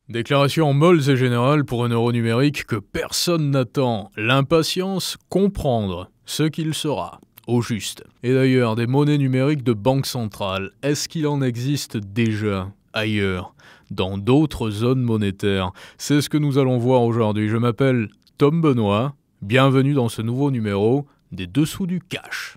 Déclaration molles et générale pour un euro numérique que personne n'attend. L'impatience, comprendre ce qu'il sera, au juste. Et d'ailleurs, des monnaies numériques de banque centrale, est-ce qu'il en existe déjà ailleurs, dans d'autres zones monétaires? C'est ce que nous allons voir aujourd'hui. Je m'appelle Tom Benoît, bienvenue dans ce nouveau numéro des Dessous du Cash.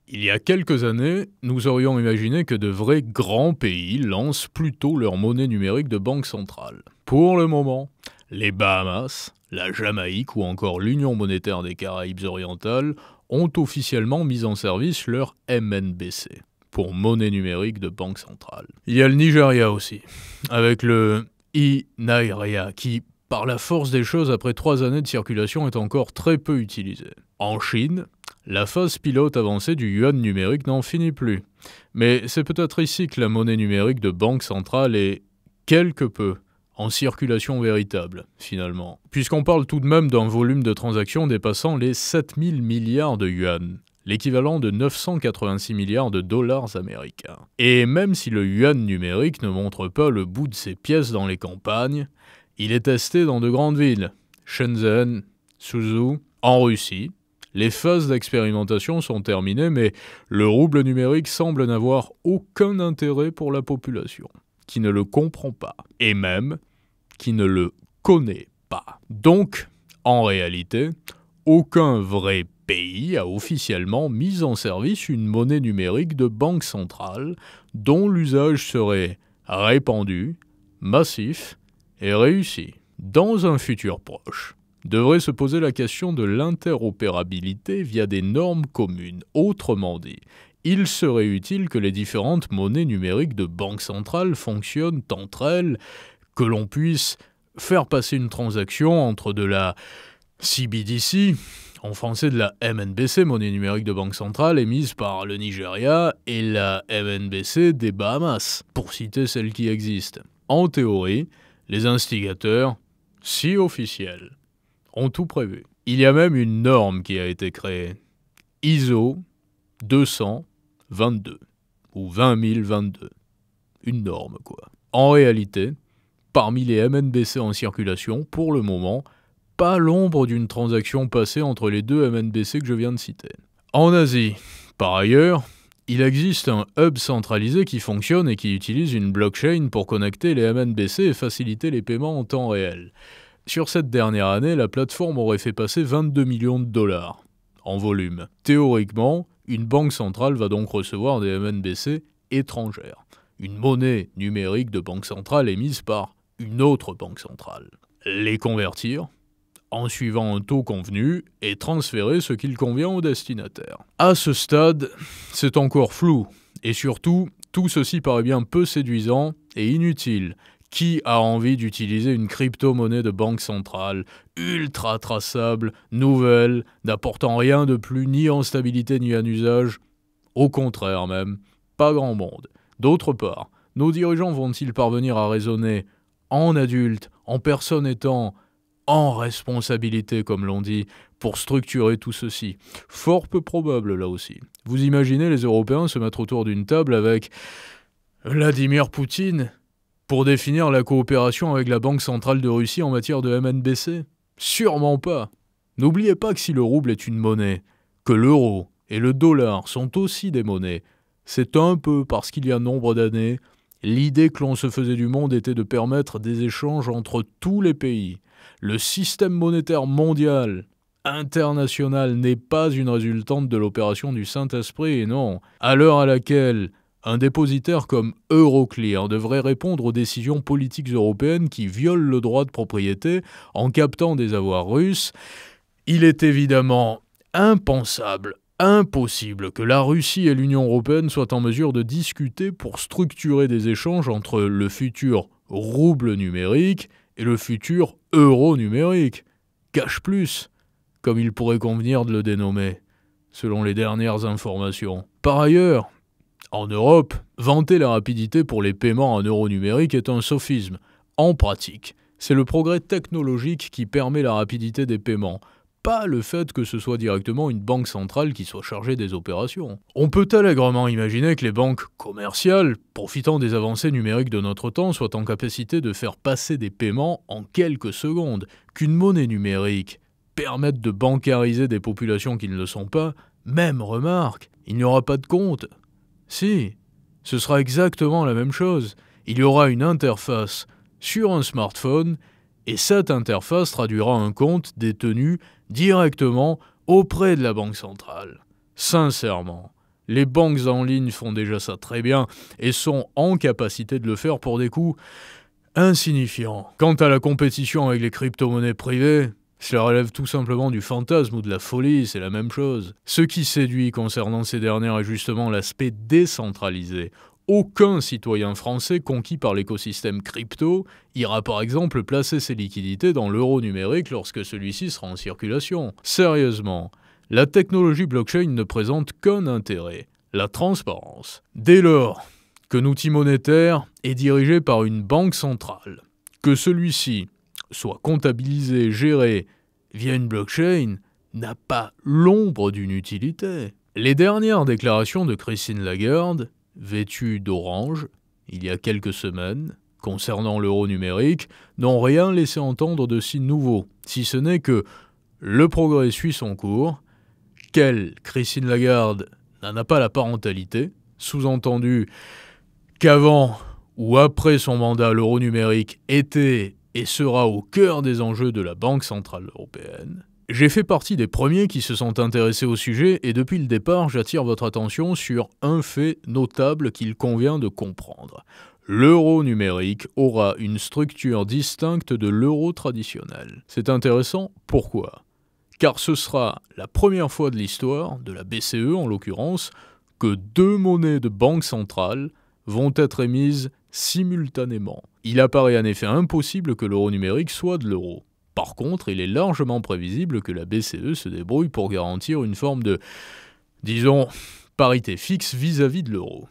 Il y a quelques années, nous aurions imaginé que de vrais grands pays lancent plutôt leur monnaie numérique de banque centrale. Pour le moment, les Bahamas, la Jamaïque ou encore l'Union monétaire des Caraïbes orientales ont officiellement mis en service leur MNBC, pour monnaie numérique de banque centrale. Il y a le Nigeria aussi, avec le e-Naira qui, par la force des choses, après 3 années de circulation, est encore très peu utilisé. En Chine, la phase pilote avancée du yuan numérique n'en finit plus. Mais c'est peut-être ici que la monnaie numérique de banque centrale est quelque peu en circulation véritable, finalement. Puisqu'on parle tout de même d'un volume de transactions dépassant les 7000 milliards de yuan, l'équivalent de 986 milliards de dollars américains. Et même si le yuan numérique ne montre pas le bout de ses pièces dans les campagnes, il est testé dans de grandes villes, Shenzhen, Suzhou, en Russie. Les phases d'expérimentation sont terminées, mais le rouble numérique semble n'avoir aucun intérêt pour la population, qui ne le comprend pas, et même qui ne le connaît pas. Donc, en réalité, aucun vrai pays a officiellement mis en service une monnaie numérique de banque centrale dont l'usage serait répandu, massif et réussi. Dans un futur proche, devrait se poser la question de l'interopérabilité via des normes communes. Autrement dit, il serait utile que les différentes monnaies numériques de banque centrale fonctionnent entre elles, que l'on puisse faire passer une transaction entre de la CBDC, en français de la MNBC, monnaie numérique de banque centrale, émise par le Nigeria, et la MNBC des Bahamas, pour citer celles qui existent. En théorie, les instigateurs, si officiels, ont tout prévu. Il y a même une norme qui a été créée, ISO 222, ou 20022. Une norme, quoi. En réalité, parmi les MNBC en circulation, pour le moment, pas l'ombre d'une transaction passée entre les deux MNBC que je viens de citer. En Asie, par ailleurs, il existe un hub centralisé qui fonctionne et qui utilise une blockchain pour connecter les MNBC et faciliter les paiements en temps réel. Sur cette dernière année, la plateforme aurait fait passer 22 millions de dollars en volume. Théoriquement, une banque centrale va donc recevoir des MNBC étrangères. Une monnaie numérique de banque centrale émise par une autre banque centrale. Les convertir en suivant un taux convenu et transférer ce qu'il convient au destinataire. À ce stade, c'est encore flou. Et surtout, tout ceci paraît bien peu séduisant et inutile. Qui a envie d'utiliser une crypto-monnaie de banque centrale, ultra traçable, nouvelle, n'apportant rien de plus ni en stabilité ni en usage? Au contraire même, pas grand monde. D'autre part, nos dirigeants vont-ils parvenir à raisonner en adultes, en personnes étant en responsabilité, comme l'on dit, pour structurer tout ceci? Fort peu probable, là aussi. Vous imaginez les Européens se mettre autour d'une table avec Vladimir Poutine pour définir la coopération avec la Banque centrale de Russie en matière de MNBC? Sûrement pas. N'oubliez pas que si le rouble est une monnaie, que l'euro et le dollar sont aussi des monnaies, c'est un peu parce qu'il y a nombre d'années, l'idée que l'on se faisait du monde était de permettre des échanges entre tous les pays. Le système monétaire mondial, international, n'est pas une résultante de l'opération du Saint-Esprit, et non. À l'heure à laquelle un dépositaire comme Euroclear devrait répondre aux décisions politiques européennes qui violent le droit de propriété en captant des avoirs russes, il est évidemment impensable, impossible que la Russie et l'Union européenne soient en mesure de discuter pour structurer des échanges entre le futur rouble numérique et le futur euro numérique. Cash plus, comme il pourrait convenir de le dénommer, selon les dernières informations. Par ailleurs, en Europe, vanter la rapidité pour les paiements en euros numériques est un sophisme. En pratique, c'est le progrès technologique qui permet la rapidité des paiements, pas le fait que ce soit directement une banque centrale qui soit chargée des opérations. On peut allègrement imaginer que les banques commerciales, profitant des avancées numériques de notre temps, soient en capacité de faire passer des paiements en quelques secondes, qu'une monnaie numérique permette de bancariser des populations qui ne le sont pas. Même remarque, il n'y aura pas de compte. Si, ce sera exactement la même chose. Il y aura une interface sur un smartphone et cette interface traduira un compte détenu directement auprès de la banque centrale. Sincèrement, les banques en ligne font déjà ça très bien et sont en capacité de le faire pour des coûts insignifiants. Quant à la compétition avec les crypto-monnaies privées, cela relève tout simplement du fantasme ou de la folie, c'est la même chose. Ce qui séduit concernant ces dernières est justement l'aspect décentralisé. Aucun citoyen français conquis par l'écosystème crypto ira par exemple placer ses liquidités dans l'euro numérique lorsque celui-ci sera en circulation. Sérieusement, la technologie blockchain ne présente qu'un intérêt, la transparence. Dès lors qu'un outil monétaire est dirigé par une banque centrale, que celui-ci soit comptabilisé, géré via une blockchain, n'a pas l'ombre d'une utilité. Les dernières déclarations de Christine Lagarde, vêtue d'orange, il y a quelques semaines, concernant l'euro numérique, n'ont rien laissé entendre de si nouveau, si ce n'est que le progrès suit son cours, qu'elle, Christine Lagarde, n'en a pas la parentalité, sous-entendu qu'avant ou après son mandat, l'euro numérique était et sera au cœur des enjeux de la Banque centrale européenne. J'ai fait partie des premiers qui se sont intéressés au sujet et depuis le départ, j'attire votre attention sur un fait notable qu'il convient de comprendre. L'euro numérique aura une structure distincte de l'euro traditionnel. C'est intéressant, pourquoi ? Car ce sera la première fois de l'histoire, de la BCE en l'occurrence, que deux monnaies de banque centrale vont être émises simultanément. Il apparaît en effet impossible que l'euro numérique soit de l'euro. Par contre, il est largement prévisible que la BCE se débrouille pour garantir une forme de, disons, parité fixe vis-à-vis de l'euro.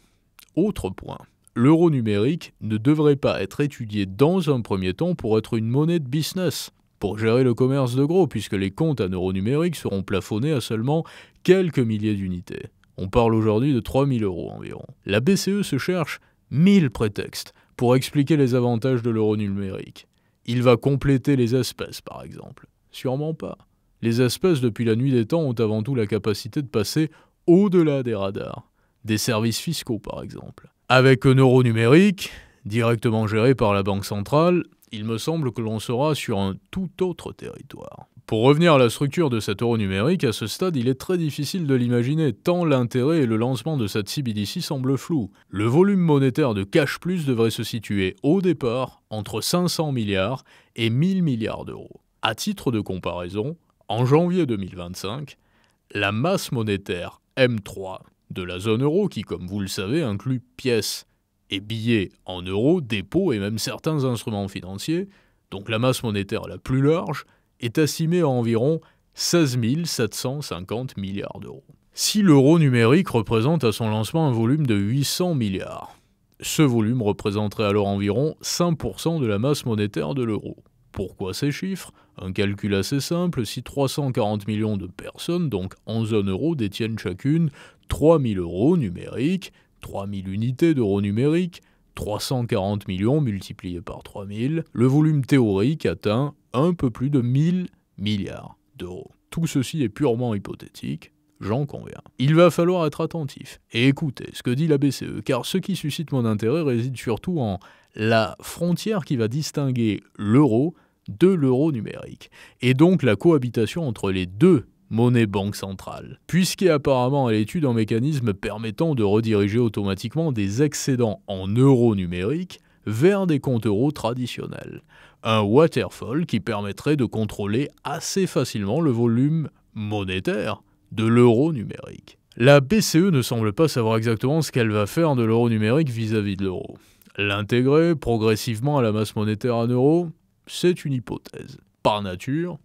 Autre point, l'euro numérique ne devrait pas être étudié dans un premier temps pour être une monnaie de business, pour gérer le commerce de gros, puisque les comptes en euro numérique seront plafonnés à seulement quelques milliers d'unités. On parle aujourd'hui de 3000 € environ. La BCE se cherche 1000 prétextes pour expliquer les avantages de l'euro numérique. Il va compléter les espèces, par exemple. Sûrement pas. Les espèces, depuis la nuit des temps, ont avant tout la capacité de passer au-delà des radars. Des services fiscaux, par exemple. Avec un euro numérique, directement géré par la Banque centrale, il me semble que l'on sera sur un tout autre territoire. Pour revenir à la structure de cet euro numérique, à ce stade, il est très difficile de l'imaginer, tant l'intérêt et le lancement de cette CBDC semblent flous. Le volume monétaire de Cash Plus devrait se situer au départ entre 500 milliards et 1000 milliards d'euros. À titre de comparaison, en janvier 2025, la masse monétaire M3 de la zone euro, qui comme vous le savez inclut pièces et billets en euros, dépôts et même certains instruments financiers, donc la masse monétaire la plus large, est estimé à environ 16 750 milliards d'euros. Si l'euro numérique représente à son lancement un volume de 800 milliards, ce volume représenterait alors environ 5% de la masse monétaire de l'euro. Pourquoi ces chiffres ? Un calcul assez simple, si 340 millions de personnes, donc en zone euro, détiennent chacune 3000 € numériques, 3000 unités d'euros numériques, 340 millions multipliés par 3000, le volume théorique atteint un peu plus de 1000 milliards d'euros. Tout ceci est purement hypothétique, j'en conviens. Il va falloir être attentif et écouter ce que dit la BCE, car ce qui suscite mon intérêt réside surtout en la frontière qui va distinguer l'euro de l'euro numérique, et donc la cohabitation entre les deux monnaie banque centrale, puisqu'apparemment elle étude un mécanisme permettant de rediriger automatiquement des excédents en euros numériques vers des comptes euros traditionnels. Un waterfall qui permettrait de contrôler assez facilement le volume monétaire de l'euro numérique. La BCE ne semble pas savoir exactement ce qu'elle va faire de l'euro numérique vis-à-vis de l'euro. L'intégrer progressivement à la masse monétaire en euros, c'est une hypothèse. Par nature,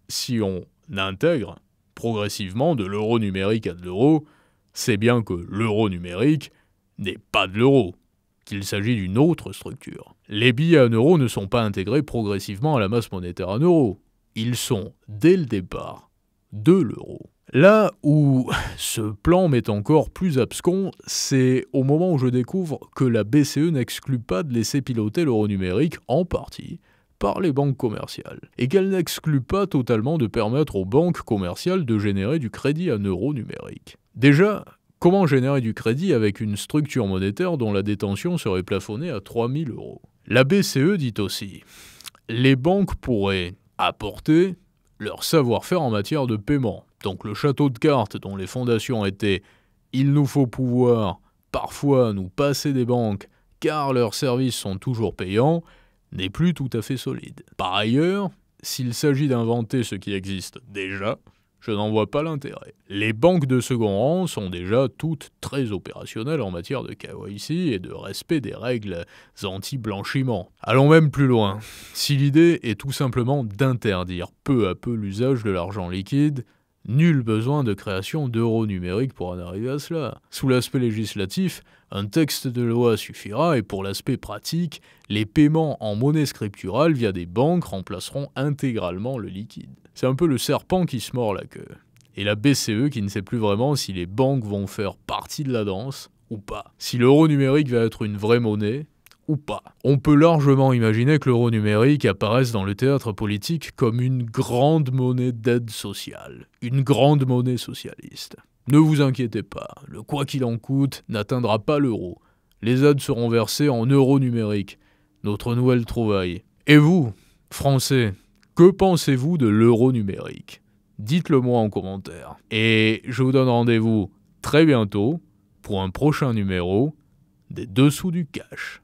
si on intègre progressivement de l'euro numérique à de l'euro, c'est bien que l'euro numérique n'est pas de l'euro, qu'il s'agit d'une autre structure. Les billets en euros ne sont pas intégrés progressivement à la masse monétaire en euros. Ils sont, dès le départ, de l'euro. Là où ce plan m'est encore plus abscon, c'est au moment où je découvre que la BCE n'exclut pas de laisser piloter l'euro numérique en partie par les banques commerciales, et qu'elle n'exclut pas totalement de permettre aux banques commerciales de générer du crédit en euros numériques. Déjà, comment générer du crédit avec une structure monétaire dont la détention serait plafonnée à 3 000 €? La BCE dit aussi « Les banques pourraient apporter leur savoir-faire en matière de paiement. Donc le château de cartes dont les fondations étaient « Il nous faut pouvoir parfois nous passer des banques car leurs services sont toujours payants » n'est plus tout à fait solide. Par ailleurs, s'il s'agit d'inventer ce qui existe déjà, je n'en vois pas l'intérêt. Les banques de second rang sont déjà toutes très opérationnelles en matière de KYC et de respect des règles anti-blanchiment. Allons même plus loin. Si l'idée est tout simplement d'interdire peu à peu l'usage de l'argent liquide, nul besoin de création d'euros numériques pour en arriver à cela. Sous l'aspect législatif, un texte de loi suffira et pour l'aspect pratique, les paiements en monnaie scripturale via des banques remplaceront intégralement le liquide. C'est un peu le serpent qui se mord la queue. Et la BCE qui ne sait plus vraiment si les banques vont faire partie de la danse ou pas. Si l'euro numérique va être une vraie monnaie ou pas. On peut largement imaginer que l'euro numérique apparaisse dans le théâtre politique comme une grande monnaie d'aide sociale, une grande monnaie socialiste. Ne vous inquiétez pas, le quoi qu'il en coûte n'atteindra pas l'euro. Les aides seront versées en euros numériques, notre nouvelle trouvaille. Et vous, Français, que pensez-vous de l'euro numérique? Dites-le moi en commentaire. Et je vous donne rendez-vous très bientôt pour un prochain numéro des Dessous du Cash.